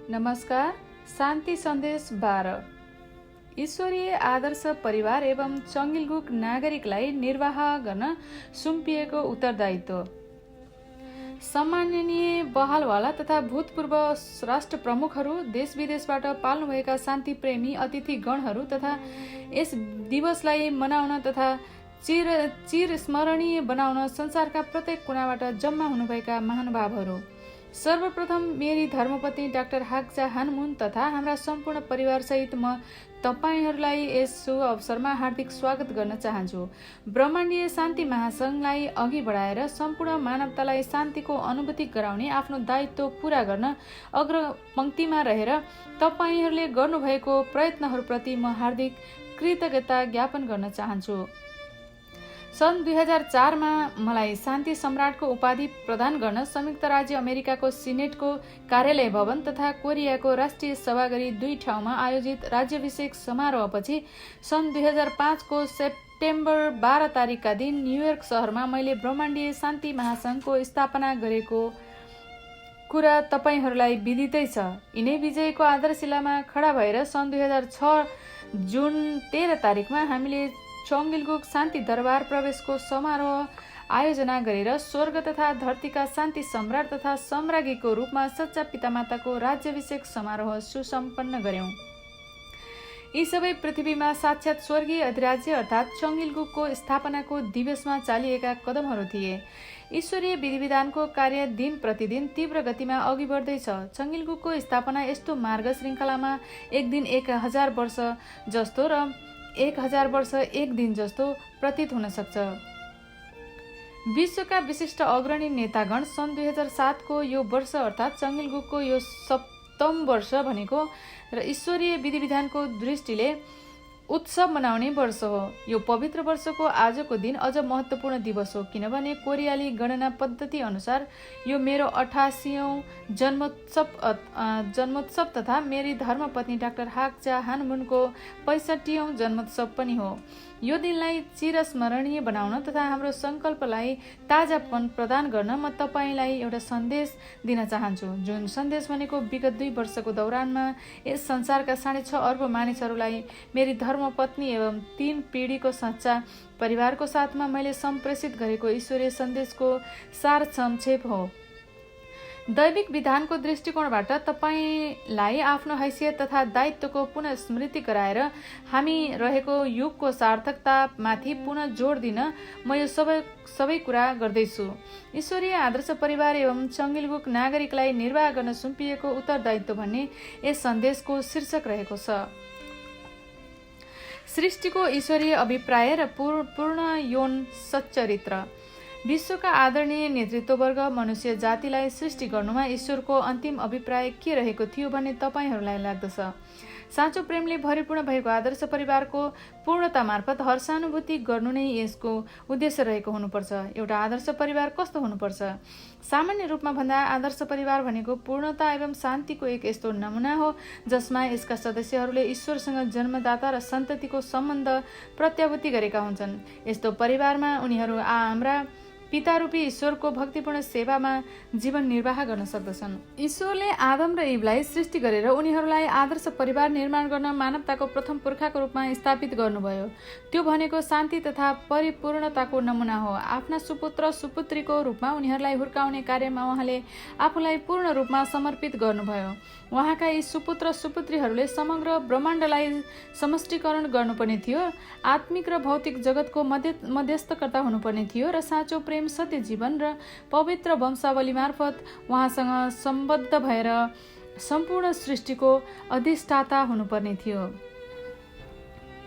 नमस्कार। शान्ति सन्देश 12 ईश्वरीय आदर्श परिवार एवं चङ्गिलगुक नागरिकलाई निर्वाह गर्न सुम्पिएको उत्तरदायित्व। सम्माननीय बहालवाला तथा भूतपूर्व राष्ट्र प्रमुखहरू, देश विदेशबाट पाल्नुभएका शान्तिप्रेमी अतिथिगणहरू तथा यस दिवसलाई मनाउन तथा चिर स्मरणीय बनाउन संसारका प्रत्येक कुनाबाट जम्मा हुनुभएका महानुभावहरू, सर्वप्रथम मेरी धर्मपत्नी डाक्टर हाक्जा हानमुन तथा हाम्रा सम्पूर्ण परिवारसहित म तपाईहरूलाई यस शुभ अवसरमा हार्दिक स्वागत गर्न चाहन्छु। ब्रह्माण्डीय शान्ति महासङ्घलाई अघि बढाएर सम्पूर्ण मानवतालाई शान्तिको अनुभूति गराउने आफ्नो दायित्व पूरा गर्न अग्रपङ्क्तिमा रहेर तपाईहरूले गर्नुभएको प्रयत्नहरूप्रति म हार्दिक कृतज्ञता ज्ञापन गर्न चाहन्छु। सन् 2004 मा मलाई शान्ति सम्राटको उपाधि प्रदान गर्न संयुक्त राज्य अमेरिकाको सिनेटको कार्यालय भवन तथा कोरियाको राष्ट्रिय सभागृह दुई ठाउँमा आयोजित राज्याभिषेक समारोहपछि सन् 2005 को सेप्टेम्बर 12 तारिकका दिन न्युयोर्क सहरमा मैले ब्रह्माण्डीय शान्ति महासङ्घको स्थापना गरेको कुरा तपाईहरूलाई विदितै छ। यिनै विजयको आधारशिलामा खडा भएर सन् 2006 जुन 13 तारिकमा हामीले चङ्गिलगुक शान्ति दरबार प्रवेशको समारोह आयोजना गरेर स्वर्ग तथा धरतीका शान्ति सम्राट तथा सम्राज्ञीको रूपमा सच्चा पितामाताको राज्याभिषेक समारोह सुसम्पन्न गर्यौं। यी सबै पृथ्वीमा साक्षात स्वर्गीय अधिराज्य अर्थात् चङ्गिलगुकको स्थापनाको दिवसमा चालिएका कदमहरू थिए। ईश्वरीय विधिविधानको कार्य दिन प्रतिदिन तीव्र गतिमा अघि बढ्दैछ। चङ्गिलगुकको स्थापना यस्तो मार्ग श्रृङ्खलामा एक दिन 1000 वर्ष जस्तो र 1000 वर्ष एक दिन जस्तो प्रतीत हुन सक्छ। विश्वका विशिष्ट अग्रणी नेतागण सन् 2007 को यो वर्ष अर्थात् चङ्गिलगुकको यो 7औं वर्ष भनेको र ईश्वरीय विधिविधानको दृष्टिले उत्सव मनाउने वर्ष हो। यो पवित्र वर्षको आजको दिन अझ महत्त्वपूर्ण दिवस हो किनभने कोरियाली गणना पद्धति अनुसार यो मेरो 88औं जन्मोत्सव तथा मेरी धर्मपत्नी डाक्टर हाक्जा हानमुनको 65औं जन्मोत्सव पनि हो। यो दिनलाई चिरस्मरणीय बनाउन तथा हाम्रो सङ्कल्पलाई ताजापन प्रदान गर्न म तपाईलाई एउटा सन्देश दिन चाहन्छु, जुन सन्देश भनेको विगत 2 वर्षको दौरानमा यस संसारका 6.5 अर्ब मानिसहरूलाई मेरी धर्मपत्नी एवं 3 पिँढीको सच्चा परिवारको साथमा मैले सम्प्रेषित गरेको ईश्वरीय सन्देशको सार संक्षेप हो। दैविक विधानको दृष्टिकोणबाट तपाईलाई आफ्नो हैसियत तथा दायित्वको पुनः स्मृति गराएर हामी रहेको युगको सार्थकतामाथि पुनः जोड दिन म यो सबै कुरा गर्दैछु। ईश्वरीय आदर्श परिवार एवं चङ्गिलगुक नागरिकलाई निर्वाह गर्न सुम्पिएको उत्तरदायित्व भन्ने यस सन्देशको शीर्षक रहेको छ। सृष्टिको ईश्वरीय अभिप्राय र पूर्ण यौन सच्चरित्र। विश्वका आदरणीय नेतृत्ववर्ग मनुष्य जातिलाई सृष्टि गर्नुमा ईश्वरको अन्तिम अभिप्राय के रहेको थियो भन्ने तपाईहरूलाई लाग्दछ? साँचो प्रेमले भरिपूर्ण भएको आदर्श परिवारको पूर्णता मार्फत हर्षानुभूति गर्नु नै यसको उद्देश्य रहेको हुनुपर्छ। एउटा आदर्श परिवार कस्तो हुनुपर्छ? सामान्य रूपमा भन्दा आदर्श परिवार भनेको पूर्णता एवं शान्तिको एक यस्तो नमुना हो जसमा यसका सदस्यहरूले ईश्वरसँग जन्मदाता र सन्ततिको सम्बन्ध प्रत्याभूति गरेका हुन्छन्। यस्तो परिवारमा उनीहरू हाम्रा पितारूपी ईश्वरको भक्तिपूर्ण सेवामा जीवन निर्वाह गर्न सक्दछन्। ईश्वरले आदम र इभलाई सृष्टि गरेर उनीहरूलाई आदर्श परिवार निर्माण गर्न मानवताको प्रथम पुर्खाको रूपमा स्थापित गर्नुभयो। त्यो भनेको शान्ति तथा परिपूर्णताको नमुना हो। आफ्ना सुपुत्र सुपुत्रीको रूपमा उनीहरूलाई हुर्काउने कार्यमा उहाँले आफूलाई पूर्ण रूपमा समर्पित गर्नुभयो। उहाँका यी सुपुत्र सुपुत्रीहरूले समग्र ब्रह्माण्डलाई समष्टीकरण गर्नुपर्ने थियो, आत्मिक र भौतिक जगतको मध्यस्थकर्ता हुनुपर्ने थियो र साँचो प्रेम, सत्य जीवन र पवित्र वंशावली मार्फत उहाँसँग सम्बद्ध भएर सम्पूर्ण सृष्टिको अधिष्ठाता हुनुपर्ने थियो।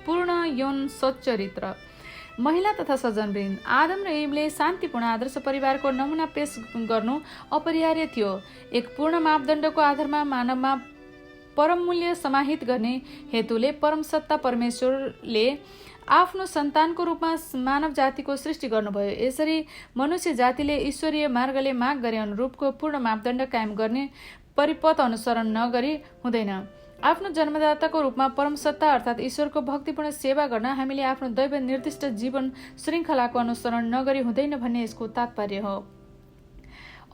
पूर्ण यौन सच्चरित्र। महिला तथा सज्जनवृन्द, आदम र इभले शान्तिपूर्ण आदर्श परिवारको नमुना पेश गर्नु अपरिहार्य थियो। एक पूर्ण मापदण्डको आधारमा मानवमा परम मूल्य समाहित गर्ने हेतुले परमसत्ता परमेश्वरले आफ्नो सन्तानको रूपमा मानव जातिको सृष्टि गर्नुभयो। यसरी मनुष्य जातिले ईश्वरीय मार्गले माग गरे अनुरूपको पूर्ण मापदण्ड कायम गर्ने परिपथ अनुसरण नगरी हुँदैन। आफ्नो जन्मदाताको रूपमा परमसत्ता अर्थात् ईश्वरको भक्तिपूर्ण सेवा गर्न हामीले आफ्नो दैव निर्दिष्ट जीवन श्रृङ्खलाको अनुसरण नगरी हुँदैन भन्ने यसको तात्पर्य हो।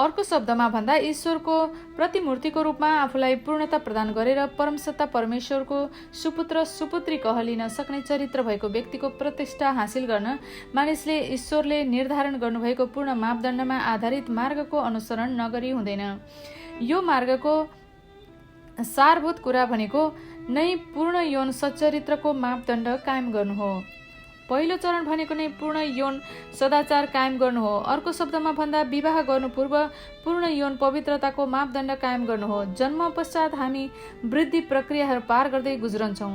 अर्को शब्दमा भन्दा ईश्वरको प्रतिमूर्तिको रूपमा आफूलाई पूर्णता प्रदान गरेर परमसत्ता परमेश्वरको सुपुत्र सुपुत्री कहलिन सक्ने चरित्र भएको व्यक्तिको प्रतिष्ठा हासिल गर्न मानिसले ईश्वरले निर्धारण गर्नुभएको पूर्ण मापदण्डमा आधारित मार्गको अनुसरण नगरी हुँदैन। यो मार्गको सारभूत कुरा भनेको नै पूर्ण यौन सच्चरित्रको मापदण्ड कायम गर्नु हो। पहिलो चरण भनेको नै पूर्ण यौन सदाचार कायम गर्नु हो। अर्को शब्दमा भन्दा विवाह गर्नु पूर्व पूर्ण यौन पवित्रताको मापदण्ड कायम गर्नु हो। जन्म पश्चात हामी वृद्धि प्रक्रियाहरू पार गर्दै गुज्रन्छौँ।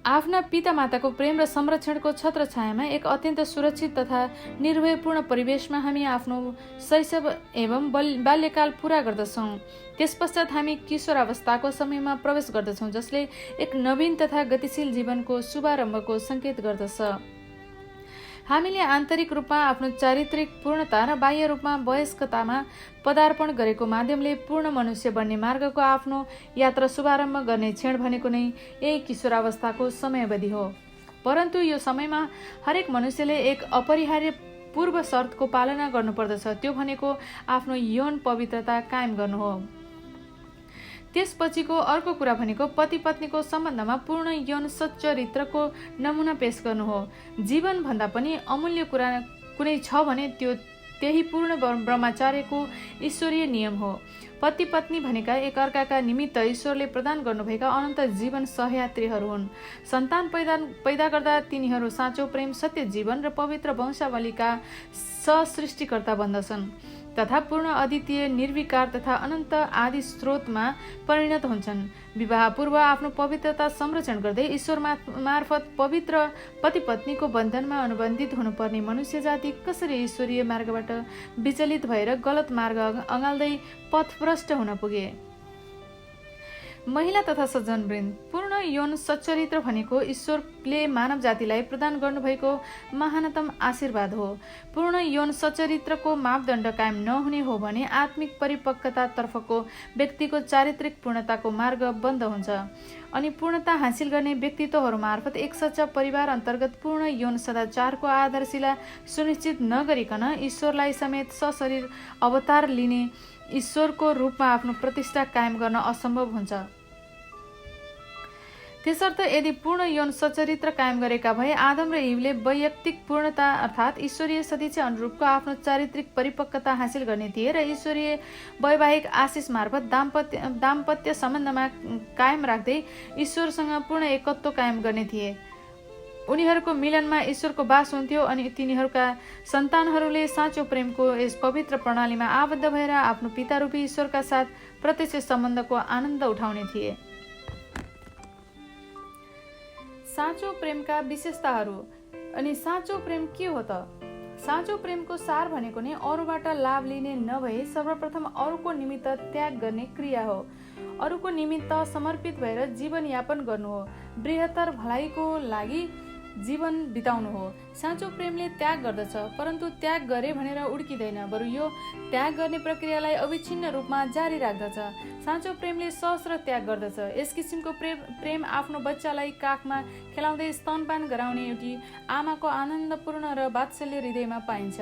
आफ्ना पितामाताको प्रेम र संरक्षणको छत्रछायामा एक अत्यन्त सुरक्षित तथा निर्भयपूर्ण परिवेशमा हामी आफ्नो शैशव एवं बाल्यकाल पूरा गर्दछौँ। त्यसपश्चात हामी किशोरावस्थाको समयमा प्रवेश गर्दछौँ, जसले एक नवीन तथा गतिशील जीवनको शुभारम्भको सङ्केत गर्दछ। हामीले आन्तरिक रूपमा आफ्नो चारित्रिक पूर्णता र बाह्य रूपमा वयस्कतामा पदार्पण गरेको माध्यमले पूर्ण मनुष्य बन्ने मार्गको आफ्नो यात्रा शुभारम्भ गर्ने क्षण भनेको नै यही किशोरावस्थाको समयावधि हो। परन्तु यो समयमा हरेक मनुष्यले एक अपरिहार्य पूर्व शर्तको पालना गर्नुपर्दछ। त्यो भनेको आफ्नो यौन पवित्रता कायम गर्नु हो। त्यसपछिको अर्को कुरा भनेको पति पत्नीको सम्बन्धमा पूर्ण यौन सच्चरित्रको नमुना पेश गर्नु हो। जीवनभन्दा पनि अमूल्य कुरा कुनै छ भने त्यो त्यही पूर्ण ब्रह्मचार्यको ईश्वरीय नियम हो। पति पत्नी भनेका एकअर्काका निमित्त ईश्वरले प्रदान गर्नुभएका अनन्त जीवन सहयात्रीहरू हुन्। सन्तान पैदा गर्दा तिनीहरू साँचो प्रेम, सत्य जीवन र पवित्र वंशावलीका सृष्टिकर्ता बन्दछन् तथा पूर्ण अद्वितीय निर्विकार तथा अनन्त आदि स्रोतमा परिणत हुन्छन्। विवाह पूर्व आफ्नो पवित्रता संरक्षण गर्दै ईश्वर मार्फत पवित्र पति पत्नीको बन्धनमा अनुबन्धित हुनुपर्ने मनुष्य जाति कसरी ईश्वरीय मार्गबाट विचलित भएर गलत मार्ग अँगाल्दै पथभ्रष्ट हुन पुगे। महिला तथा सज्जनवृन्द, पूर्ण यौन सच्चरित्र भनेको ईश्वरले मानव जातिलाई प्रदान गर्नुभएको महानतम आशीर्वाद हो। पूर्ण यौन सच्चरित्रको मापदण्ड कायम नहुने हो भने आत्मिक परिपक्वतातर्फको व्यक्तिको चारित्रिक पूर्णताको मार्ग बन्द हुन्छ अनि पूर्णता हासिल गर्ने व्यक्तित्वहरू मार्फत एक सच्चा परिवार अन्तर्गत पूर्ण यौन सदाचारको आधारशिला सुनिश्चित नगरिकन ईश्वरलाई समेत सशरीर अवतार लिने ईश्वरको रूपमा आफ्नो प्रतिष्ठा कायम गर्न असम्भव हुन्छ। त्यसर्थ यदि पूर्ण यौन सच्चरित्र कायम गरेका भए आदम र इवले वैयक्तिक पूर्णता अर्थात् ईश्वरीय सदिच्छा अनुरूपको आफ्नो चारित्रिक परिपक्वता हासिल गर्ने थिए र ईश्वरीय वैवाहिक आशिष मार्फत दाम्पत्य सम्बन्धमा कायम राख्दै ईश्वरसँग पूर्ण एकत्व कायम गर्ने थिए। उनीहरूको मिलनमा ईश्वरको वास हुन्थ्यो अनि तिनीहरूका सन्तानहरूले साँचो प्रेमको यस पवित्र प्रणालीमा आबद्ध भएर आफ्नो पितारूपी ईश्वरका साथ प्रत्यक्ष सम्बन्धको आनन्द उठाउने थिए। साँचो प्रेमका विशेषताहरू अनि साँचो प्रेम के हो त? साँचो प्रेमको सार भनेको नै अरूबाट लाभ लिने नभई सर्वप्रथम अरूको निमित्त त्याग गर्ने क्रिया हो। अरूको निमित्त समर्पित भएर जीवनयापन गर्नु हो। बृहत्तर भलाइको लागि जीवन बिताउनु हो। साँचो प्रेमले त्याग गर्दछ, परन्तु त्याग गरे भनेर उड्किँदैन, बरु यो त्याग गर्ने प्रक्रियालाई अविच्छिन्न रूपमा जारी राख्दछ। साँचो प्रेमले सहस्र त्याग गर्दछ। यस किसिमको प्रेम आफ्नो बच्चालाई काखमा खेलाउँदै स्तनपान गराउने एउटी आमाको आनन्दपूर्ण र वात्सल्य हृदयमा पाइन्छ।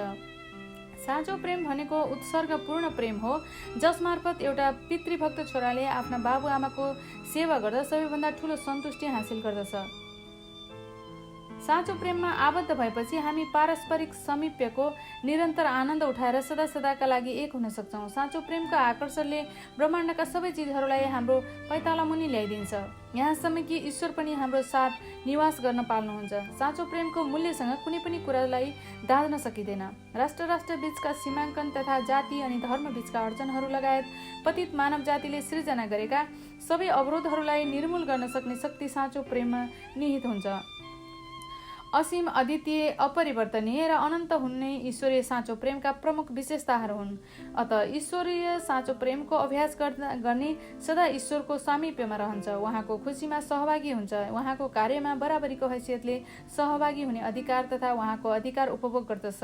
साँचो प्रेम भनेको उत्सर्गपूर्ण प्रेम हो, जसमार्फत एउटा पितृभक्त छोराले आफ्ना बाबुआमाको सेवा गर्दा सबैभन्दा ठूलो सन्तुष्टि हासिल गर्दछ। साँचो प्रेममा आबद्ध भएपछि हामी पारस्परिक समीप्यको निरन्तर आनन्द उठाएर सदा सदाका लागि एक हुन सक्छौँ। साँचो प्रेमको आकर्षणले ब्रह्माण्डका सबै चिजहरूलाई हाम्रो पैताला मुनि ल्याइदिन्छ, यहाँसम्म कि ईश्वर पनि हाम्रो साथ निवास गर्न पाल्नुहुन्छ। साँचो प्रेमको मूल्यसँग कुनै पनि कुरालाई दाँच्न सकिँदैन। राष्ट्र बीचका सीमाङ्कन तथा जाति अनि धर्म बीचका अडचनहरू लगायत पतित मानव जातिले सृजना गरेका सबै अवरोधहरूलाई निर्मूल गर्न सक्ने शक्ति साँचो प्रेममा निहित हुन्छ। असीम, अद्वितीय, अपरिवर्तनीय र अनन्त हुने ईश्वरीय साँचो प्रेमका प्रमुख विशेषताहरू हुन्। अतः ईश्वरीय साँचो प्रेमको अभ्यास गर्ने सदा ईश्वरको सामिप्यमा रहन्छ, उहाँको खुसीमा सहभागी हुन्छ, उहाँको कार्यमा बराबरीको हैसियतले सहभागी हुने अधिकार तथा उहाँको अधिकार उपभोग गर्दछ।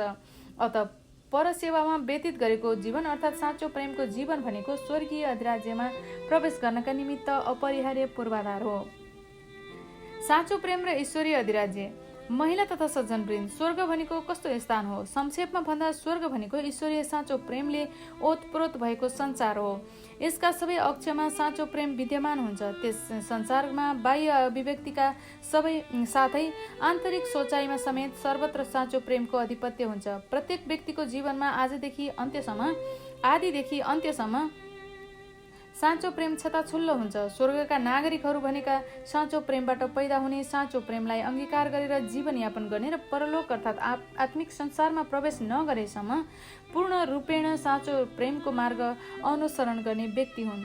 अतः परसेवामा व्यतीत गरेको जीवन अर्थात् साँचो प्रेमको जीवन भनेको स्वर्गीय अधिराज्यमा प्रवेश गर्नका निमित्त अपरिहार्य पूर्वाधार हो। साँचो प्रेम र ईश्वरीय अधिराज्य। महिला तथा सज्जनवृन्द, स्वर्ग भनेको कस्तो स्थान हो? संक्षेपमा भन्दा स्वर्ग भनेको ईश्वरीय साँचो प्रेमले ओतप्रोत भएको संसार हो। यसका सबै अक्षमा साँचो प्रेम विद्यमान हुन्छ। त्यस संसारमा बाह्य अभिव्यक्तिका साथै आन्तरिक सोचाइमा समेत सर्वत्र साँचो प्रेमको आधिपत्य हुन्छ। प्रत्येक व्यक्तिको जीवनमा आदिदेखि अन्त्यसम्म साँचो प्रेम छताछुल्लो हुन्छ। स्वर्गका नागरिकहरू भनेका साँचो प्रेमबाट पैदा हुने साँचो प्रेमलाई अंगीकार गरेर जीवनयापन गर्ने र परलोक अर्थात् आत्मिक संसारमा प्रवेश नगरेसम्म पूर्ण रूपेण साँचो प्रेमको मार्ग अनुसरण गर्ने व्यक्ति हुन्।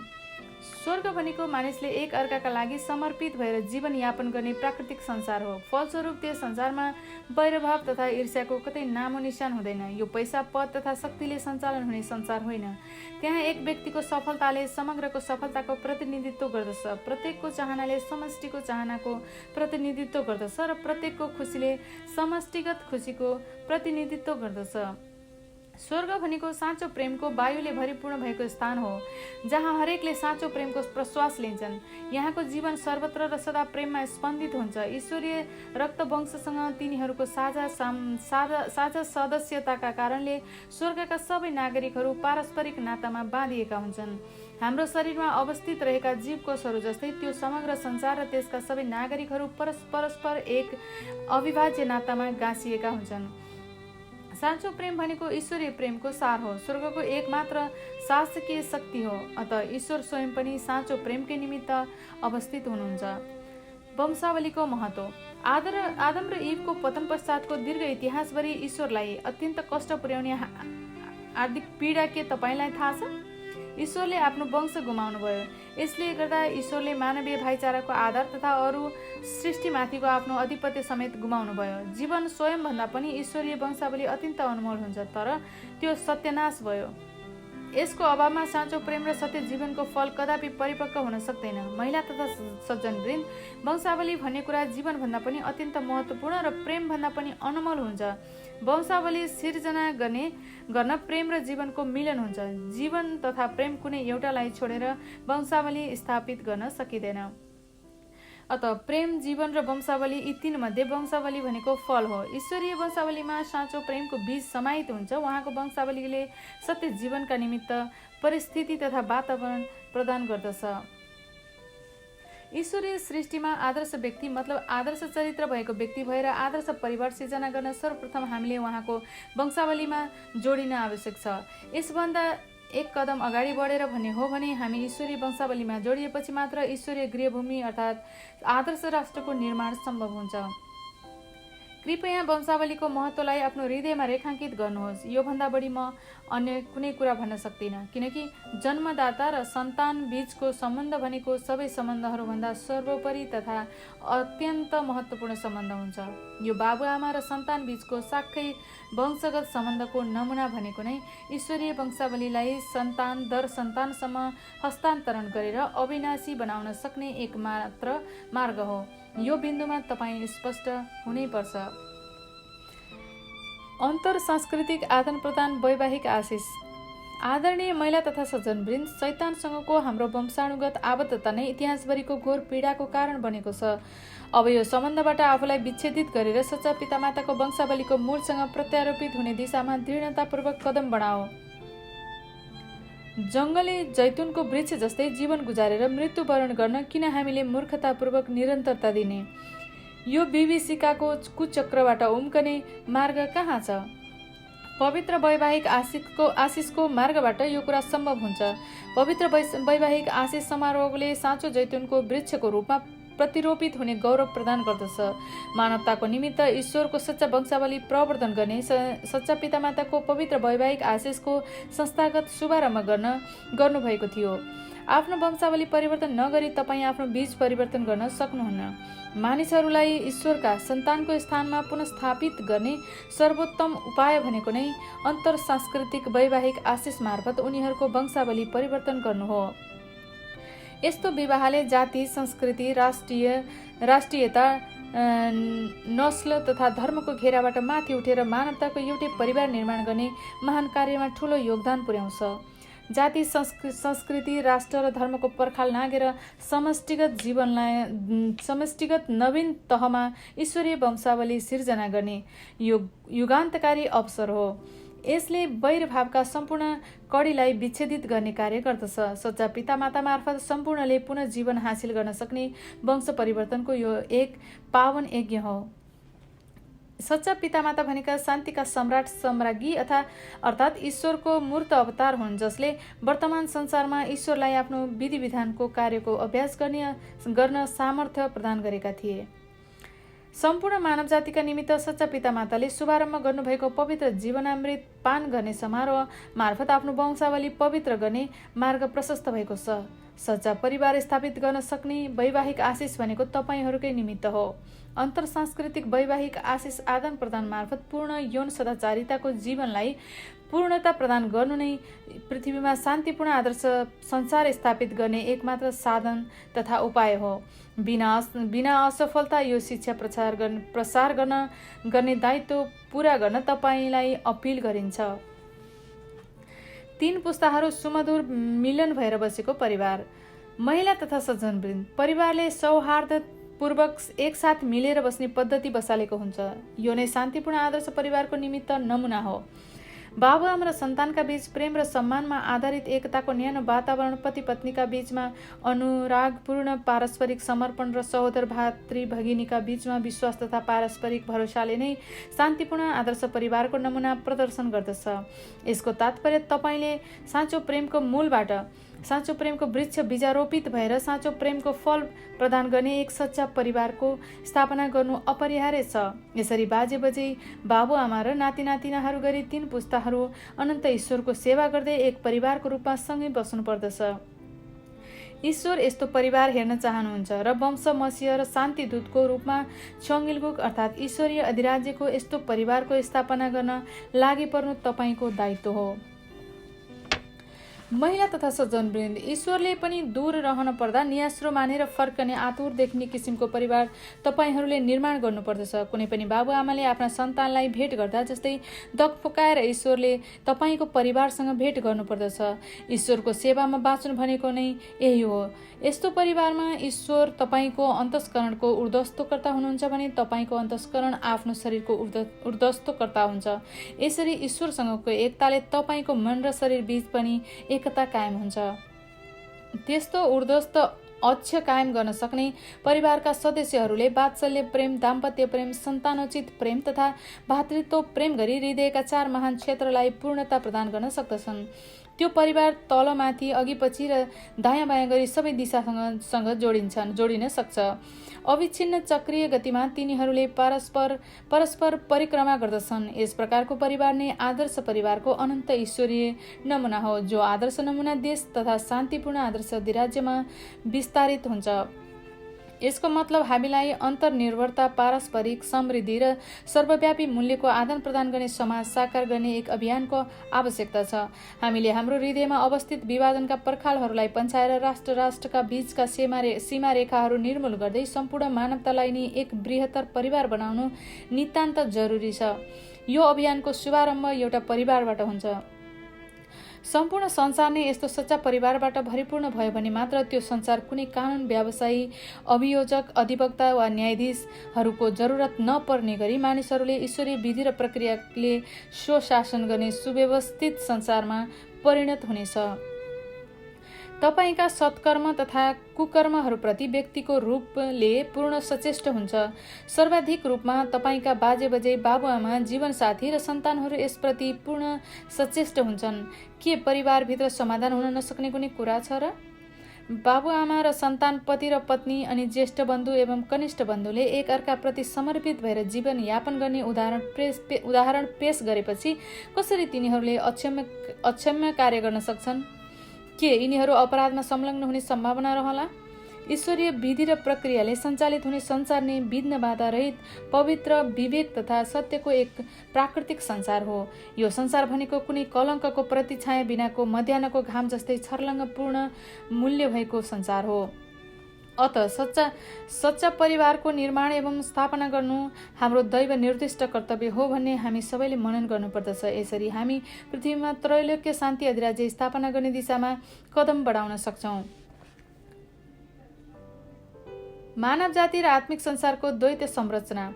स्वर्ग भनेको मानिसले एक अर्काका लागि समर्पित भएर जीवनयापन गर्ने प्राकृतिक संसार हो। फलस्वरूप त्यस संसारमा वैरभाव तथा ईर्ष्याको कतै नामो निशान हुँदैन। यो पैसा, पद तथा शक्तिले सञ्चालन हुने संसार होइन। त्यहाँ एक व्यक्तिको सफलताले समग्रको सफलताको प्रतिनिधित्व गर्दछ, प्रत्येकको चाहनाले समष्टिको चाहनाको प्रतिनिधित्व गर्दछ र प्रत्येकको खुसीले समष्टिगत खुसीको प्रतिनिधित्व गर्दछ। स्वर्ग भनेको साँचो प्रेमको वायुले भरिपूर्ण भएको स्थान हो, जहाँ हरेकले साँचो प्रेमको प्रश्वास लिन्छन्। यहाँको जीवन सर्वत्र र सदा प्रेममा स्पन्दित हुन्छ। ईश्वरीय रक्तवंशसँग तिनीहरूको साझा सदस्यताका कारणले स्वर्गका सबै नागरिकहरू पारस्परिक नातामा बाँधिएका हुन्छन्। हाम्रो शरीरमा अवस्थित रहेका जीवकोषहरू जस्तै त्यो समग्र संसार र त्यसका सबै नागरिकहरू परस्पर एक अविभाज्य नातामा गाँसिएका हुन्छन्। साँचो प्रेम भनेको ईश्वरीय प्रेमको सार हो, स्वर्गको एकमात्र शासकीय शक्ति हो। अतः ईश्वर स्वयं पनि साँचो प्रेमकै निमित्त अवस्थित हुनुहुन्छ। वंशावलीको महत्त्व। आदम र इभको पतन पश्चातको दीर्घ इतिहासभरि ईश्वरलाई अत्यन्त कष्ट पुर्याउने हार्दिक पीडा के तपाईँलाई थाहा छ? ईश्वरले आफ्नो वंश गुमाउनु भयो। यसले गर्दा ईश्वरले मानवीय भाइचाराको आधार तथा अरू सृष्टिमाथिको आफ्नो आधिपत्य समेत गुमाउनु भयो। जीवन स्वयंभन्दा पनि ईश्वरीय वंशावली अत्यन्त अनमोल हुन्छ, तर त्यो सत्यानाश भयो। यसको अभावमा साँचो प्रेम र सत्य जीवनको फल कदापि परिपक्व हुन सक्दैन। महिला तथा सज्जनवृन्द, वंशावली भन्ने कुरा जीवनभन्दा पनि अत्यन्त महत्त्वपूर्ण र प्रेमभन्दा पनि अनमोल हुन्छ। वंशावली सिर्जना गर्न प्रेम र जीवनको मिलन हुन्छ। जीवन तथा प्रेम कुनै एउटालाई छोडेर वंशावली स्थापित गर्न सकिँदैन। अतः प्रेम, जीवन र वंशावली, यी तीन मध्ये वंशावली भनेको फल हो। ईश्वरीय वंशावलीमा साँचो प्रेमको बीज समाहित हुन्छ। उहाँको वंशावलीले सत्य जीवनका निमित्त परिस्थिति तथा वातावरण प्रदान गर्दछ। ईश्वरीय सृष्टिमा आदर्श व्यक्ति मतलब आदर्श चरित्र भएको व्यक्ति भएर आदर्श परिवार सिर्जना गर्न सर्वप्रथम हामीले उहाँको वंशावलीमा जोडिन आवश्यक छ। यसभन्दा एक कदम अगाडि बढेर भन्ने हो भने हामी ईश्वरीय वंशावलीमा जोडिएपछि मात्र ईश्वरीय गृहभूमि अर्थात् आदर्श राष्ट्रको निर्माण सम्भव हुन्छ। कृपया वंशावलीको महत्त्वलाई आफ्नो हृदयमा रेखाङ्कित गर्नुहोस्। योभन्दा बढी म अन्य कुनै कुरा भन्न सक्दिनँ, किनकि जन्मदाता र सन्तान बीचको सम्बन्ध भनेको सबै सम्बन्धहरूभन्दा सर्वोपरि तथा अत्यन्त महत्त्वपूर्ण सम्बन्ध हुन्छ। यो बाबुआमा र सन्तान बीचको साक्कै वंशगत सम्बन्धको नमुना भनेको नै ईश्वरीय वंशावलीलाई सन्तान दर सन्तानसम्म हस्तान्तरण गरेर अविनाशी बनाउन सक्ने एकमात्र मार्ग हो। यो बिन्दुमा तपाईँ स्पष्ट हुनैपर्छ। अन्तर सांस्कृतिक आदान प्रदान, वैवाहिक आशिष। आदरणीय महिला तथा सज्जनवृन्द, शैतानसँगको हाम्रो वंशानुगत आबद्धता नै इतिहासभरिको घोर पीडाको कारण बनेको छ। अब यो सम्बन्धबाट आफूलाई विच्छेदित गरेर सच्चा पितामाताको वंशावलीको मूलसँग प्रत्यारोपित हुने दिशामा दृढतापूर्वक कदम बढाओ। जङ्गली जैतुनको वृक्ष जस्तै जीवन गुजारेर मृत्युवरण गर्न किन हामीले मूर्खतापूर्वक निरन्तरता दिने? यो विभीषिकाको कुचक्रबाट उम्कने मार्ग कहाँ छ? पवित्र वैवाहिक आशिषको मार्गबाट यो कुरा सम्भव हुन्छ। पवित्र वैवाहिक आशिष समारोहले साँचो जैतुनको वृक्षको रूपमा प्रतिरोपित हुने गौरव प्रदान गर्दछ। मानवताको निमित्त ईश्वरको सच्चा वंशावली प्रवर्धन गर्ने सच्चा पितामाताको पवित्र वैवाहिक आशिषको संस्थागत शुभारम्भ गर्नुभएको थियो। आफ्नो वंशावली परिवर्तन नगरी तपाईँ आफ्नो बीज परिवर्तन गर्न सक्नुहुन्न। मानिसहरूलाई ईश्वरका सन्तानको स्थानमा पुनस्थापित गर्ने सर्वोत्तम उपाय भनेको नै अन्तर सांस्कृतिक वैवाहिक आशिष मार्फत उनीहरूको वंशावली परिवर्तन गर्नु हो। यस्तो विवाहले जाति, संस्कृति, राष्ट्रियता, नस्ल तथा धर्मको घेराबाट माथि उठेर मानवताको एउटै परिवार निर्माण गर्ने महान कार्यमा ठूलो योगदान पुर्याउँछ। जाति संस्कृति राष्ट्र र धर्मको पर्खाल नागेर समष्टिगत नवीन तहमा ईश्वरीय वंशावली सिर्जना गर्ने युगान्तकारी अवसर हो। यसले वैरभावका सम्पूर्ण कडीलाई विच्छेदित गर्ने कार्य गर्दछ। सच्चा पितामाता मार्फत सम्पूर्णले पुनः जीवन हासिल गर्न सक्ने वंश परिवर्तनको यो एक पावन यज्ञ हो। सच्चा पितामाता भनेका शान्तिका सम्राट सम्राज्ञी अर्थात् ईश्वरको मूर्त अवतार हुन्, जसले वर्तमान संसारमा ईश्वरलाई आफ्नो विधि विधानको कार्यको अभ्यास गर्न सामर्थ्य प्रदान गरेका थिए। सम्पूर्ण मानव जातिका निमित्त सच्चा पितामाताले शुभारम्भ गर्नुभएको पवित्र जीवनामृत पान गर्ने समारोह मार्फत आफ्नो वंशावली पवित्र गर्ने मार्ग प्रशस्त भएको छ। सच्चा परिवार स्थापित गर्न सक्ने वैवाहिक आशिष भनेको तपाईहरूकै निमित्त हो। अन्तर सांस्कृतिक वैवाहिक आशिष आदान प्रदान मार्फत पूर्ण यौन सदाचारिताको जीवनलाई पूर्णता प्रदान गर्नु नै पृथ्वीमा शान्तिपूर्ण आदर्श संसार स्थापित गर्ने एकमात्र साधन तथा उपाय हो। बिना असफलता यो शिक्षा प्रसार गर्ने दायित्व पूरा गर्न तपाईलाई अपील गरिन्छ। 3 पुस्ताहरू सुमधुर मिलन भएर बसेको परिवार। महिला तथा सज्जनवृन्द, परिवारले सौहार्दपूर्वक एकसाथ मिलेर बस्ने पद्धति बसालेको हुन्छ। यो नै शान्तिपूर्ण आदर्श परिवारको निमित्त नमुना हो। बाबुआमा र सन्तानका बीच प्रेम र सम्मानमा आधारित एकताको न्यानो वातावरण, पति पत्नीका बीचमा अनुरागपूर्ण पारस्परिक समर्पण र सहोदर भातृ भगिनीका बीचमा विश्वास तथा पारस्परिक भरोसाले नै शान्तिपूर्ण आदर्श परिवारको नमुना प्रदर्शन गर्दछ। यसको तात्पर्य तपाईले साँचो प्रेमको वृक्ष बीजारोपित भएर साँचो प्रेमको फल प्रदान गर्ने एक सच्चा परिवारको स्थापना गर्नु अपरिहार्य छ। यसरी बाजे बजे बाबुआमा र नाति नातिनाहरू गरी 3 पुस्ताहरू अनन्त ईश्वरको सेवा गर्दै एक परिवारको रूपमा सँगै बस्नु पर्दछ। ईश्वर यस्तो परिवार हेर्न चाहनुहुन्छ र वंश मसीह र शान्ति दूतको रूपमा चङ्गिलगुक अर्थात् ईश्वरीय अधिराज्यको यस्तो परिवारको स्थापना गर्न लागि पर्नु तपाईको दायित्व हो। महिला तथा सज्जनवृन्द, ईश्वरले पनि दूर रहन पर्दा नियास्रो मानेर फर्कने आतुर देख्ने किसिमको परिवार तपाईहरूले निर्माण गर्नुपर्दछ। कुनै पनि बाबुआमाले आफ्ना सन्तानलाई भेट गर्दा जस्तै दगफोकाएर ईश्वरले तपाईको परिवारसँग भेट गर्नुपर्दछ। ईश्वरको सेवामा बाँच्नु भनेको नै यही हो। यस्तो परिवारमा ईश्वर तपाईको अन्तस्करणको ऊर्ध्वस्तकर्ता हुनुहुन्छ भने तपाईको अन्तस्करण आफ्नो शरीरको ऊर्ध्वस्तकर्ता हुन्छ। यसरी ईश्वरसँगको एकताले तपाईको मन र शरीर बीच पनि एकता कायम हुन्छ। त्यस्तो ऊर्ध्वस्त अक्ष कायम गर्न सक्ने परिवारका सदस्यहरूले वात्सल्य प्रेम, दाम्पत्य प्रेम, सन्तानोचित प्रेम तथा भातृत्व प्रेम गरी हृदयका 4 महान क्षेत्रलाई पूर्णता प्रदान गर्न सक्दछन्। त्यो परिवार तलमाथि, अघिपछि र दायाँ बायाँ गरी सबै दिशासँग जोडिन सक्छ। अविच्छिन्न चक्रीय गतिमा तिनीहरूले परस्पर परिक्रमा गर्दछन्। यस प्रकारको परिवार नै आदर्श परिवारको अनन्त ईश्वरीय नमुना हो, जो आदर्श नमुना देश तथा शान्तिपूर्ण आदर्श अधिराज्यमा विस्तारित हुन्छ। यसको मतलब हामीलाई अन्तर्निर्भरता, पारस्परिक समृद्धि र सर्वव्यापी मूल्यको आदान प्रदान गर्ने समाज साकार गर्ने एक अभियानको आवश्यकता छ। हामीले हाम्रो हृदयमा अवस्थित विभाजनका पर्खालहरूलाई पन्छाएर राष्ट्रका बीचका सीमा रेखाहरू निर्मूल गर्दै सम्पूर्ण मानवतालाई नै एक बृहत्तर परिवार बनाउनु नितान्त जरुरी छ। यो अभियानको शुभारम्भ एउटा परिवारबाट हुन्छ। सम्पूर्ण संसार नै यस्तो सच्चा परिवारबाट भरिपूर्ण भयो भने मात्र त्यो संसार कुनै कानुन व्यवसायी, अभियोजक, अधिवक्ता वा न्यायाधीशहरूको जरुरत नपर्ने गरी मानिसहरूले ईश्वरीय विधि र प्रक्रियाले स्वशासन गर्ने सुव्यवस्थित संसारमा परिणत हुनेछ। तपाईका सत्कर्म तथा कुकर्महरूप्रति व्यक्तिको रूपले पूर्ण सचेष्ट हुन्छ। सर्वाधिक रूपमा तपाईका बाजे बजे बाबुआमा, जीवनसाथी र सन्तानहरू यसप्रति पूर्ण सचेष्ट हुन्छन्। के परिवारभित्र समाधान हुन नसक्ने कुनै कुरा छ र? बाबुआमा र सन्तान, पति र पत्नी अनि ज्येष्ठ बन्धु एवं कनिष्ठ बन्धुले एक अर्काप्रति समर्पित भएर जीवन यापन गर्ने उदाहरण पेश गरेपछि कसरी तिनीहरूले अक्षम्य कार्य गर्न सक्छन्? के यिनीहरू अपराधमा संलग्न हुने सम्भावना रहला? ईश्वरीय विधि र प्रक्रियाले सञ्चालित हुने संसार नै विघ्न बाधा रहित, पवित्र, विवेक तथा सत्यको एक प्राकृतिक संसार हो। यो संसार भनेको कुनै कलङ्कको प्रतिछाया बिनाको मध्याह्नको घाम जस्तै छर्लङ्ग पूर्ण मूल्य भएको संसार हो। अत सच्चा परिवारको निर्माण एवं स्थापना गर्नु हाम्रो दैव निर्दिष्ट कर्तव्य हो भन्ने हामी सबैले मनन गर्नुपर्दछ। यसरी हामी पृथ्वीमा त्रैलोक्य शान्ति अधिराज्य स्थापना गर्ने दिशामा कदम बढाउन सक्छौँ। मानव जाति र आत्मिक संसारको द्वैत संरचना।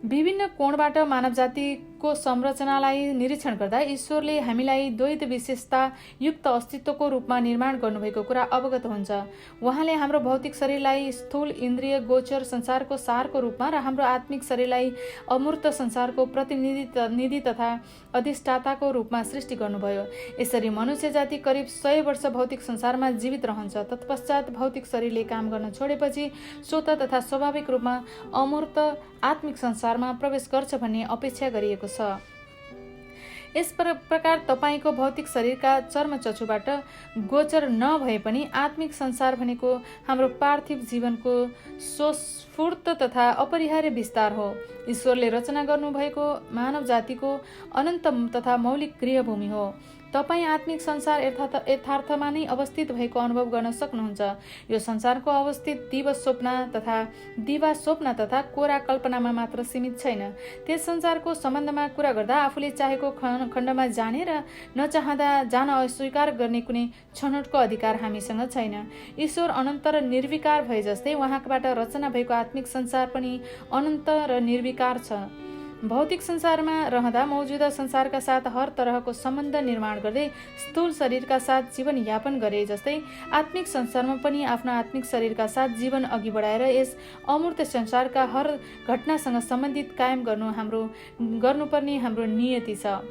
विभिन्न कोणबाट मानव जातिको संरचनालाई निरीक्षण गर्दा ईश्वरले हामीलाई द्वैत विशेषता युक्त अस्तित्वको रूपमा निर्माण गर्नुभएको कुरा अवगत हुन्छ। उहाँले हाम्रो भौतिक शरीरलाई स्थूल इन्द्रिय गोचर संसारको सारको रूपमा र हाम्रो आत्मिक शरीरलाई अमूर्त संसारको प्रतिनिधि तथा अधिष्ठाताको रूपमा सृष्टि गर्नुभयो। यसरी मनुष्य जाति करिब 100 वर्ष भौतिक संसारमा जीवित रहन्छ। तत्पश्चात भौतिक शरीरले काम गर्न छोडेपछि स्वत तथा स्वाभाविक रूपमा अमूर्त आत्मिक संसारमा प्रवेश गर्छ भन्ने अपेक्षा गरिएको छ। यस प्रकार तपाईको भौतिक शरीरका चर्मचक्षुबाट गोचर नभए पनि आत्मिक संसार भनेको हाम्रो पार्थिव जीवनको स्वस्फूर्त तथा अपरिहार्य विस्तार हो। ईश्वरले रचना गर्नुभएको मानव जातिको अनन्त तथा मौलिक गृहभूमि हो। तपाईँ आत्मिक संसार यथार्थमा नै अवस्थित भएको अनुभव गर्न सक्नुहुन्छ। यो संसारको अवस्थित दिवा स्वप्न तथा कोरा कल्पनामा मात्र सीमित छैन। त्यस संसारको सम्बन्धमा कुरा गर्दा आफूले चाहेको खण्डमा जाने र नचाहँदा जान अस्वीकार गर्ने कुनै छनौटको अधिकार हामीसँग छैन। ईश्वर अनन्त र निर्विकार भए जस्तै उहाँबाट रचना भएको आत्मिक संसार पनि अनन्त र निर्विकार छ। भौतिक संसारमा रहँदा मौजूदा संसारका साथ हर तरहको सम्बन्ध निर्माण गर्दै स्थूल शरीरका साथ जीवन यापन गरे जस्तै आत्मिक संसारमा पनि आफ्नो आत्मिक शरीरका साथ जीवन अघि बढाएर यस अमूर्त संसारका हर घटनासँग सम्बन्धित कायम गर्नुपर्ने हाम्रो नियति छ।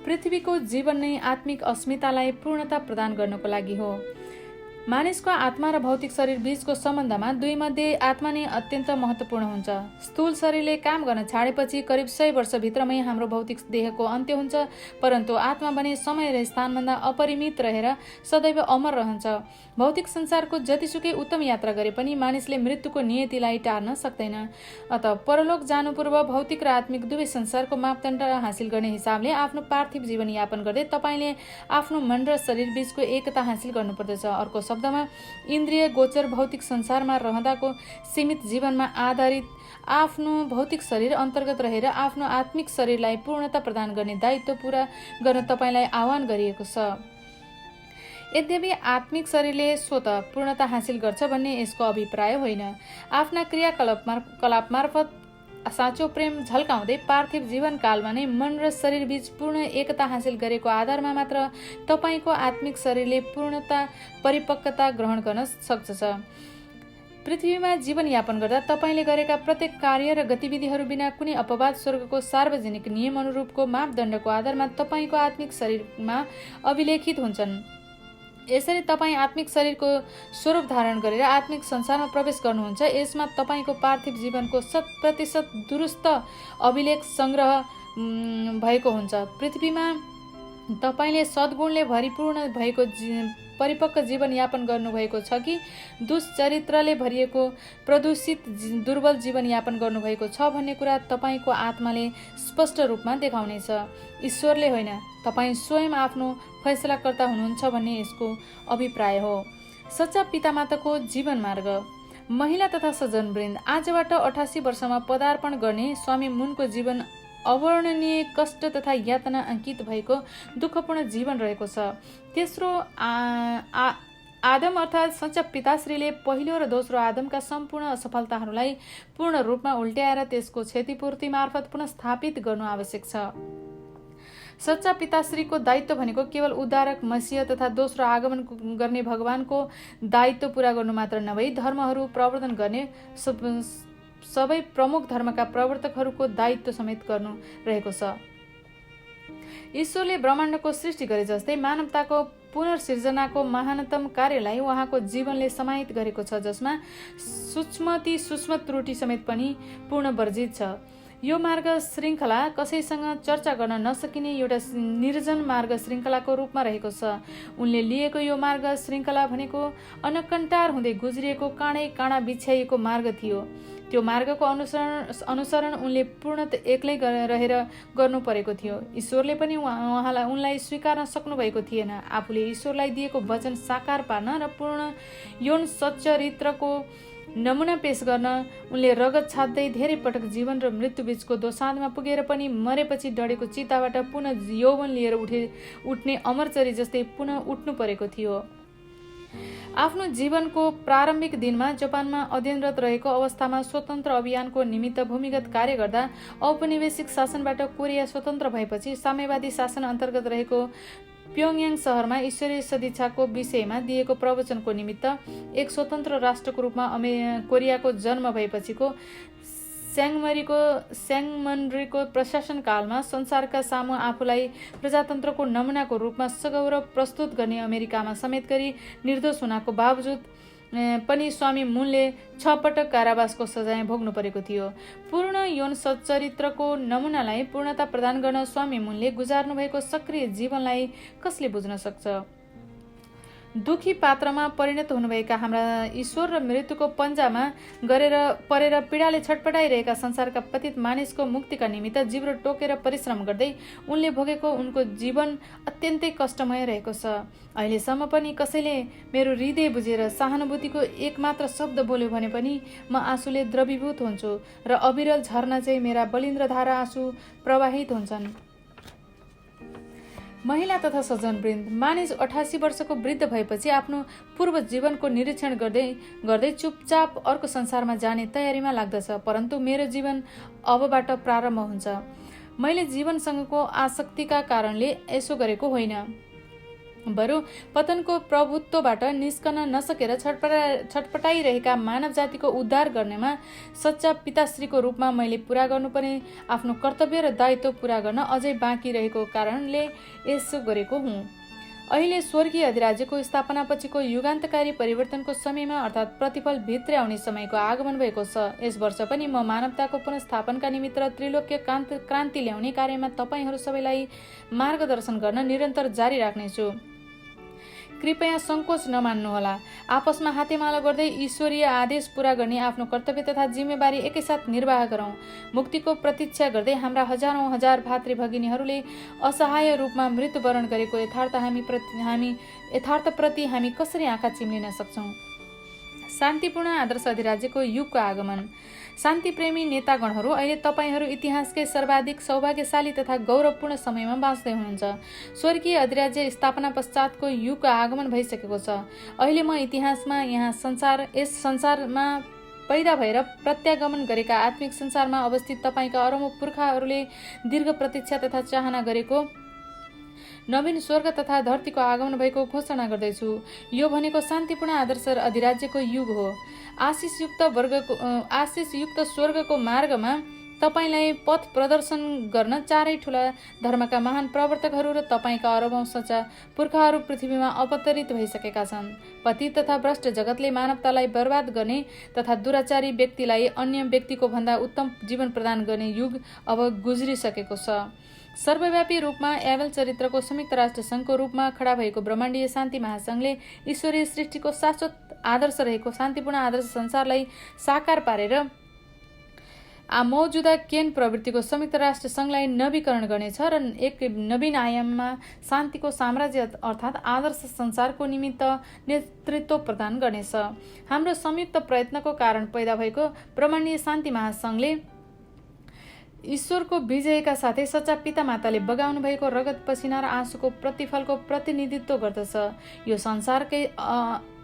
पृथ्वीको जीवन नै आत्मिक अस्मितालाई पूर्णता प्रदान गर्नको लागि हो। मानिसको आत्मा र भौतिक शरीर बीचको सम्बन्धमा दुईमध्ये आत्मा नै अत्यन्त महत्त्वपूर्ण हुन्छ। स्थूल शरीरले काम गर्न छाडेपछि करिब 100 वर्षभित्रमै हाम्रो भौतिक देहको अन्त्य हुन्छ, परन्तु आत्मा भने समय र स्थानभन्दा अपरिमित रहेर सदैव अमर रहन्छ। भौतिक संसारको जतिसुकै उत्तम यात्रा गरे पनि मानिसले मृत्युको नियतिलाई टार्न सक्दैन। अत परलोक जानु पूर्व भौतिक र आत्मिक दुवै संसारको मापदण्ड हासिल गर्ने हिसाबले आफ्नो पार्थिव जीवन यापन गर्दै तपाईले आफ्नो मन र शरीर बीचको एकता हासिल गर्नुपर्दछ। अर्को शब्दमा इन्द्रिय गोचर भौतिक संसारमा रहँदाको सीमित जीवनमा आधारित आफ्नो भौतिक शरीर अन्तर्गत रहेर आफ्नो आत्मिक शरीरलाई पूर्णता प्रदान गर्ने दायित्व पूरा गर्न तपाईलाई आह्वान गरिएको छ। यद्यपि आत्मिक शरीरले स्वतः पूर्णता हासिल गर्छ भन्ने यसको अभिप्राय होइन। आफ्ना क्रियाकलाप मार्फत साँचो प्रेम झल्काउँदै पार्थिव जीवनकालमा नै मन र शरीर बीच पूर्ण एकता हासिल गरेको आधारमा मात्र तपाईको आत्मिक शरीरले पूर्णता परिपक्वता ग्रहण गर्न सक्छ। पृथ्वीमा जीवन यापन गर्दा तपाईले गरेका प्रत्येक कार्य र गतिविधिहरू बिना कुनै अपवाद स्वर्गको सार्वजनिक नियम अनुरूपको मापदण्डको आधारमा तपाईको आत्मिक शरीरमा अभिलेखित हुन्छन्। यसरी तपाईँ आत्मिक शरीरको स्वरूप धारण गरेर आत्मिक संसारमा प्रवेश गर्नुहुन्छ। यसमा तपाईको पार्थिव जीवनको 100% दुरुस्त अभिलेख संग्रह भएको हुन्छ। पृथ्वीमा तपाईले सद्गुणले भरिपूर्ण भएको परिपक्व जीवन यापन गर्नुभएको छ कि दुश्चरित्रले भरिएको प्रदूषित दुर्बल जीवन यापन गर्नुभएको छ भन्ने कुरा तपाईको आत्माले स्पष्ट रूपमा देखाउनेछ। ईश्वरले होइन, तपाईँ स्वयं आफ्नो फैसलाकर्ता हुनुहुन्छ भन्ने यसको अभिप्राय हो। सच्चा पितामाताको जीवन मार्ग। महिला तथा सज्जनवृन्द, आजबाट 88 वर्षमा पदार्पण गर्ने स्वामी मुनको जीवन अवर्णनीय कष्ट तथा यातना अंकित भएको दुःखपूर्ण जीवन रहेको छ। तेस्रो आदम अर्थात् सच्चा पिताश्रीले पहिलो र दोस्रो आदमका सम्पूर्ण असफलताहरूलाई पूर्ण रूपमा उल्ट्याएर त्यसको क्षतिपूर्ति मार्फत पुनस्थापित गर्नु आवश्यक छ। सच्चा पिताश्रीको दायित्व भनेको केवल उद्धारक मसीह तथा दोस्रो आगमन गर्ने भगवानको दायित्व पूरा गर्नु मात्र नभई धर्महरू प्रवर्धन गर्ने सबै प्रमुख धर्मका प्रवर्तकहरूको दायित्व समेत गर्नु रहेको छ। ईश्वरले ब्रह्माण्डको सृष्टि गरे जस्तै मानवताको पुनर्सिर्जनाको महानतम कार्यलाई उहाँको जीवनले समाहित गरेको छ, जसमा सूक्ष्म त्रुटि समेत पनि पूर्ण वर्जित छ। यो मार्ग श्रृङ्खला कसैसँग चर्चा गर्न नसकिने एउटा निर्जन मार्ग श्रृङ्खलाको रूपमा रहेको छ। उनले लिएको यो मार्ग श्रृङ्खला भनेको अनकन्टार हुँदै गुज्रिएको काँडै काँडा बिछ्याइएको मार्ग थियो। त्यो मार्गको अनुसरण उनले पूर्णत एक्लै रहेर गर्नु परेको थियो। ईश्वरले पनि उनलाई स्वीकार्न सक्नुभएको थिएन। आफूले ईश्वरलाई दिएको वचन साकार पार्न र पूर्ण यौन सच्चरित्रको नमुना पेश गर्न उनले रगत छाप्दै धेरै पटक जीवन र मृत्यु बीचको दोसाँधमा पुगेर पनि मरेपछि डढेको चिताबाट पुनः यौवन लिएर उठ्ने अमरचरी जस्तै पुनः उठ्नु परेको थियो। आफ्नो जीवनको प्रारम्भिक दिनमा जापानमा अध्ययनरत रहेको अवस्थामा स्वतन्त्र अभियानको निमित्त भूमिगत कार्य गर्दा औपनिवेशिक शासनबाट कोरिया स्वतन्त्र भएपछि साम्यवादी शासन अन्तर्गत रहेको प्योङयाङ शहरमा ईश्वरीय सदिच्छाको विषयमा दिएको प्रवचनको निमित्त एक स्वतन्त्र राष्ट्रको रूपमा कोरियाको जन्म भएपछिको स्याङमनरीको प्रशासनकालमा संसारका सामु आफूलाई प्रजातन्त्रको नमुनाको रूपमा सगौरव प्रस्तुत गर्ने अमेरिकामा समेत गरी निर्दोष हुनाको बावजुद पनि स्वामी मुनले 6 पटक कारावासको सजाय भोग्नु परेको थियो। पूर्ण यौन सच्चरित्रको नमुनालाई पूर्णता प्रदान गर्न स्वामी मुनले गुजार्नु भएको सक्रिय जीवनलाई कसले बुझ्न सक्छ? दुखी पात्रमा परिणत हुनुभएका हाम्रा ईश्वर र मृत्युको पन्जामा परेर पीडाले छटपटाइरहेका संसारका पतित मानिसको मुक्तिका निमित्त जिब्रो टोकेर परिश्रम गर्दै उनले भोगेको उनको जीवन अत्यन्तै कष्टमय रहेको छ। अहिलेसम्म पनि कसैले मेरो हृदय बुझेर सहानुभूतिको एकमात्र शब्द बोल्यो भने पनि म आँसुले द्रवीभूत हुन्छु र अविरल झरना चाहिँ मेरा बलिन्द्र धारा आँसु प्रवाहित हुन्छन्। महिला तथा सज्जनवृन्द, मानिस 88 वर्षको वृद्ध भएपछि आफ्नो पूर्व जीवनको निरीक्षण गर्दै चुपचाप अर्को संसारमा जाने तयारीमा लाग्दछ। परन्तु मेरो जीवन अबबाट प्रारम्भ हुन्छ। मैले जीवनसँगको आसक्तिका कारणले यसो गरेको होइन, बरु पतनको प्रभुत्वबाट निस्कन नसकेर छटपटाइरहेका मानव जातिको उद्धार गर्नेमा सच्चा पिताश्रीको रूपमा मैले पूरा गर्नुपर्ने आफ्नो कर्तव्य र दायित्व पूरा गर्न अझै बाँकी रहेको कारणले यसो गरेको हुँ। अहिले स्वर्गीय अधिराज्यको स्थापनापछिको युगान्तकारी परिवर्तनको समयमा अर्थात् प्रतिफल भित्र आउने समयको आगमन भएको छ। यस वर्ष पनि म मानवताको पुनस्थापनका निमित्त त्रिलोक्य क्रान्ति ल्याउने कार्यमा तपाईहरू सबैलाई मार्गदर्शन गर्न निरन्तर जारी राख्नेछु। कृपया संकोच नमान्नुहोला। आपसमा हातेमालो गर्दै ईश्वरीय आदेश पूरा गर्ने आफ्नो कर्तव्य तथा जिम्मेवारी एकैसाथ निर्वाह गरौँ। मुक्तिको प्रतीक्षा गर्दै हाम्रा हजारौं हजार भातृ भगिनीहरूले असहाय रूपमा मृत्युवरण गरेको यथार्थप्रति हामी कसरी आँखा चिम्लिन सक्छौँ? शान्तिपूर्ण आदर्श अधिराज्यको युगको आगमन। शान्तिप्रेमी नेतागणहरू, अहिले तपाईहरू इतिहासकै सर्वाधिक सौभाग्यशाली तथा गौरवपूर्ण समयमा बाँच्दै हुनुहुन्छ। स्वर्गीय अधिराज्य स्थापना पश्चातको युगको आगमन भइसकेको छ। अहिले म इतिहासमा यस संसारमा पैदा भएर प्रत्यागमन गरेका आत्मिक संसारमा अवस्थित तपाईका अरबौं पुर्खाहरूले दीर्घ प्रतीक्षा तथा चाहना गरेको नवीन स्वर्ग तथा धरतीको आगमन भएको घोषणा गर्दैछु। यो भनेको शान्तिपूर्ण आदर्श अधिराज्यको युग हो। आशिषयुक्त स्वर्गको मार्गमा तपाईलाई पथ प्रदर्शन गर्न चारै ठूला धर्मका महान प्रवर्तकहरू र तपाईका अरबौं सच्चा पुर्खाहरू पृथ्वीमा अवतरित भइसकेका छन्। पति तथा भ्रष्ट जगतले मानवतालाई बर्बाद गर्ने तथा दुराचारी व्यक्तिलाई अन्य व्यक्तिको भन्दा उत्तम जीवन प्रदान गर्ने युग अब गुज्रिसकेको छ। सर्वव्यापी रूपमा एबल चरित्रको संयुक्त राष्ट्र संघको रूपमा खडा भएको ब्रह्माण्डीय शान्ति महासंघले ईश्वरीय सृष्टिको शाश्वत आदर्श रहेको शान्तिपूर्ण आदर्श संसारलाई साकार पारेर मौजुदा केन प्रवृत्तिको संयुक्त राष्ट्र संघलाई नवीकरण गर्नेछ र एक नवीन आयाममा शान्तिको साम्राज्य अर्थात् आदर्श संसारको निमित्त नेतृत्व प्रदान गर्नेछ। हाम्रो संयुक्त प्रयत्नको कारण पैदा भएको ब्रह्माण्डीय शान्ति महासंघले ईश्वरको विजयका साथै सच्चा पिता माताले बगाउनु भएको रगत पसिना र आँसुको प्रतिफलको प्रतिनिधित्व गर्दछ। यो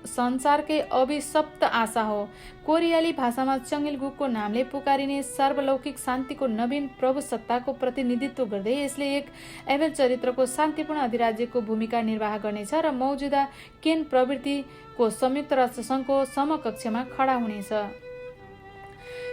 संसारकै अभिशप्त आशा हो। कोरियाली भाषामा चङ्गिलगुकको नामले पुकारिने सार्वलौकिक शान्तिको नवीन प्रभु सत्ताको प्रतिनिधित्व गर्दै यसले एक एबल चरित्रको शान्तिपूर्ण अधिराज्यको भूमिका निर्वाह गर्नेछ र मौजुदा केन प्रवृत्तिको संयुक्त राष्ट्र संघको समकक्षमा खडा हुनेछ।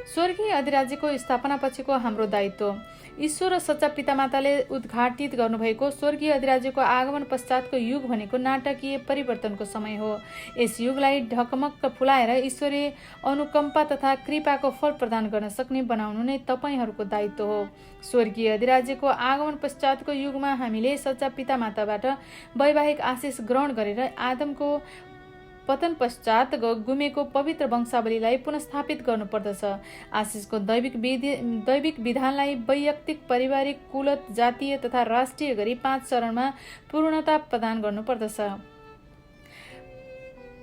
स्वर्गीय अधिराज्यको स्थापनापछिको हाम्रो दायित्व। ईश्वर र सच्चा पितामाताले उद्घाटित गर्नुभएको स्वर्गीय अधिराज्यको आगमन पश्चातको युग भनेको नाटकीय परिवर्तनको समय हो। यस युगलाई ढकमक्क फुलाएर ईश्वरीय अनुकम्पा तथा कृपाको फल प्रदान गर्न सक्ने बनाउनु नै तपाईहरूको दायित्व हो। स्वर्गीय अधिराज्यको आगमन पश्चातको युगमा हामीले सच्चा पितामाताबाट वैवाहिक आशिष ग्रहण गरेर पतन पश्चात गुमेको पवित्र वंशावलीलाई पुनस्थापित गर्नुपर्दछ। आशिषको दैविक विधानलाई वैयक्तिक, पारिवारिक, कुलत, जातीय तथा राष्ट्रिय गरी 5 चरणमा पूर्णता प्रदान गर्नुपर्दछ।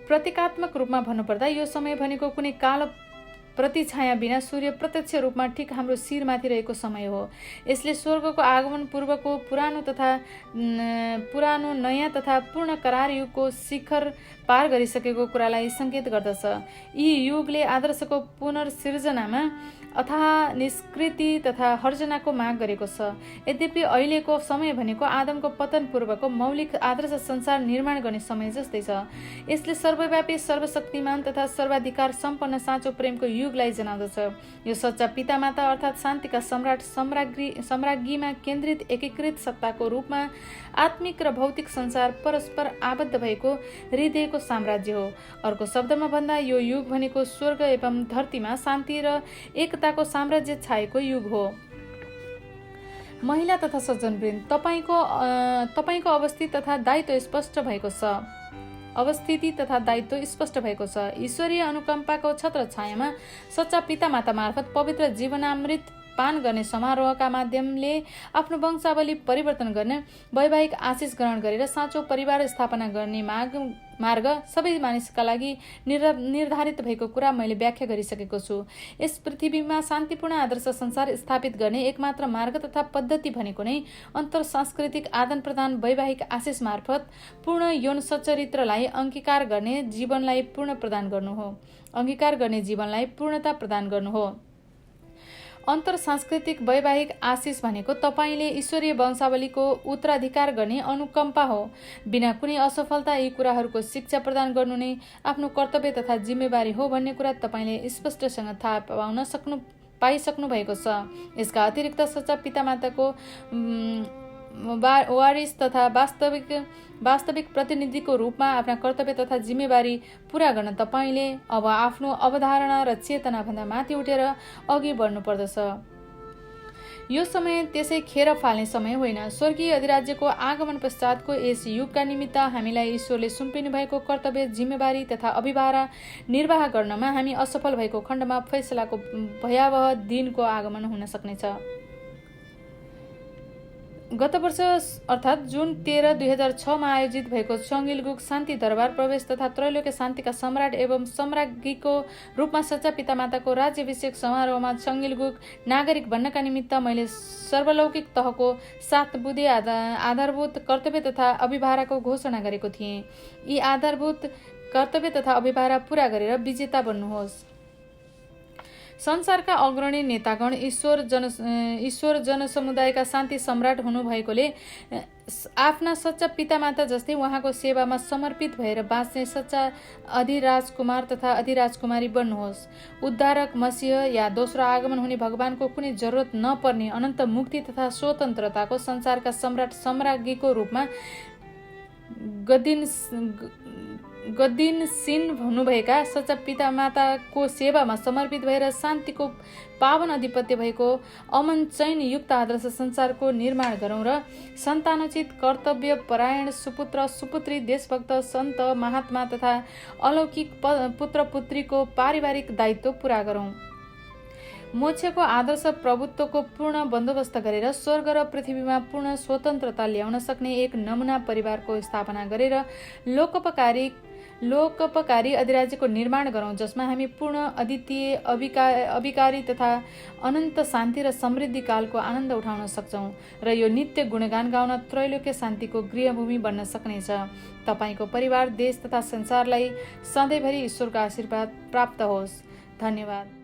प्रतीकात्मक रूपमा भन्नुपर्दा यो समय भनेको कुनै कालो प्रतिछाया बिना सूर्य प्रत्यक्ष रूपमा ठिक हाम्रो शिरमाथि रहेको समय हो। यसले स्वर्गको आगमन पूर्वको पुरानो नयाँ तथा पूर्ण करार युगको शिखर पार गरिसकेको कुरालाई सङ्केत गर्दछ। यी युगले आदर्शको पुनर्सिर्जनामा अथाह निष्कृति तथा हर्जनाको माग गरेको छ। यद्यपि अहिलेको समय भनेको आदमको पतन पूर्वको मौलिक आदर्श संसार निर्माण गर्ने समय जस्तै छ। यसले सर्वव्यापी, सर्वशक्तिमान तथा सर्वाधिकार सम्पन्न साँचो प्रेमको युगलाई जनाउँदछ। यो सच्चा पितामाता अर्थात् शान्तिका सम्राट सम्राज्ञीमा केन्द्रित एकीकृत सत्ताको रूपमा आत्मिक र भौतिक संसार परस्पर आबद्ध भएको हृदयको साम्राज्य हो। अर्को शब्दमा भन्दा यो युग भनेको स्वर्ग एवं धरतीमा शान्ति र एकताको साम्राज्य छाएको युग हो। महिला तथा सज्जनवृन्द, तपाईको अवस्थिति तथा दायित्व स्पष्ट भएको छ। ईश्वरीय अनुकम्पाको छत्रछायामा सच्चा पितामाता मार्फत पवित्र जीवनामृत पान गर्ने समारोहका माध्यमले आफ्नो वंशावली परिवर्तन गर्ने, वैवाहिक आशिष ग्रहण गरेर साँचो परिवार स्थापना गर्ने मार्ग सबै मानिसका लागि निर्धारित भएको कुरा मैले व्याख्या गरिसकेको छु। यस पृथ्वीमा शान्तिपूर्ण आदर्श संसार स्थापित गर्ने एकमात्र मार्ग तथा पद्धति भनेको नै अन्तर सांस्कृतिक आदान प्रदान, वैवाहिक आशिष मार्फत पूर्ण यौन सच्चरित्रलाई अंगीकार गर्ने जीवनलाई पूर्णता प्रदान गर्नु हो। अन्तर सांस्कृतिक वैवाहिक आशिष भनेको तपाईले ईश्वरीय वंशावलीको उत्तराधिकार गर्ने अनुकम्पा हो। बिना कुनै असफलता यी कुराहरूको शिक्षा प्रदान गर्नु नै आफ्नो कर्तव्य तथा जिम्मेवारी हो भन्ने कुरा तपाईले स्पष्टसँग थाहा पाइसक्नु भएको छ। यसका अतिरिक्त सच्चा पितामाताको वारिस तथा वास्तविक प्रतिनिधिको रूपमा आफ्ना कर्तव्य तथा जिम्मेवारी पूरा गर्न तपाईले अब आफ्नो अवधारणा र चेतना भन्दा माथि उठेर अघि बढ्नुपर्दछ। यो समय त्यसै खेर फाल्ने समय होइन। स्वर्गीय अधिराज्यको आगमन पश्चातको यस युगका निमित्त हामीलाई ईश्वरले सुम्पिनु भएको कर्तव्य, जिम्मेवारी तथा अभिभारा निर्वाह गर्नमा हामी असफल भएको खण्डमा फैसलाको भयावह दिनको आगमन हुन सक्नेछ। गत वर्ष अर्थात् जुन 13, 2006 मा आयोजित भएको चङ्गिलगुक शान्ति दरबार प्रवेश तथा त्रैलोक्य शान्तिका सम्राट एवं सम्राज्ञीको रूपमा सच्चा पितामाताको राज्याभिषेक समारोहमा चङ्गिलगुक नागरिक बन्नका निमित्त मैले सर्वलौकिक तहको 7 बुँदे आधारभूत कर्तव्य तथा अभिभाराको घोषणा गरेको थिएँ। यी आधारभूत कर्तव्य तथा अभिभारा पूरा गरेर विजेता बन्नुहोस्। संसारका अग्रणी नेतागण ईश्वर जनसमुदायका शान्ति सम्राट हुनुभएकोले आफ्ना सच्चा पितामाता जस्तै उहाँको सेवामा समर्पित भएर बाँच्ने सच्चा अधिराजकुमार तथा अधिराजकुमारी बन्नुहोस्। उद्धारक मसीह या दोस्रो आगमन हुने भगवानको कुनै जरुरत नपर्ने अनन्त मुक्ति तथा स्वतन्त्रताको संसारका सम्राट सम्राज्ञीको रूपमा गद्दिनशीन हुनुभएका सच्चा पितामाताको सेवामा समर्पित भएर शान्तिको पावन अधिपत्य भएको अमन चैन युक्त आदर्श संसारको निर्माण गरौँ र सन्तानोचित, कर्तव्य परायण, सुपुत्र सुपुत्री, देशभक्त, सन्त, महात्मा तथा अलौकिक पुत्र पुत्रीको पारिवारिक दायित्व पूरा गरौँ। मोक्षको आदर्श प्रभुत्वको पूर्ण बन्दोबस्त गरेर स्वर्ग र पृथ्वीमा पूर्ण स्वतन्त्रता ल्याउन सक्ने एक नमुना परिवारको स्थापना गरेर लोकपकारी अधिराज्यको निर्माण गरौँ, जसमा हामी पूर्ण अद्वितीय अभिकारी तथा अनन्त शान्ति र समृद्धि कालको आनन्द उठाउन सक्छौँ र यो नित्य गुणगान गाउन त्रैलोक्य शान्तिको गृहभूमि बन्न सक्नेछ। तपाईको परिवार, देश तथा संसारलाई सधैँभरि ईश्वरको आशीर्वाद प्राप्त होस्। धन्यवाद।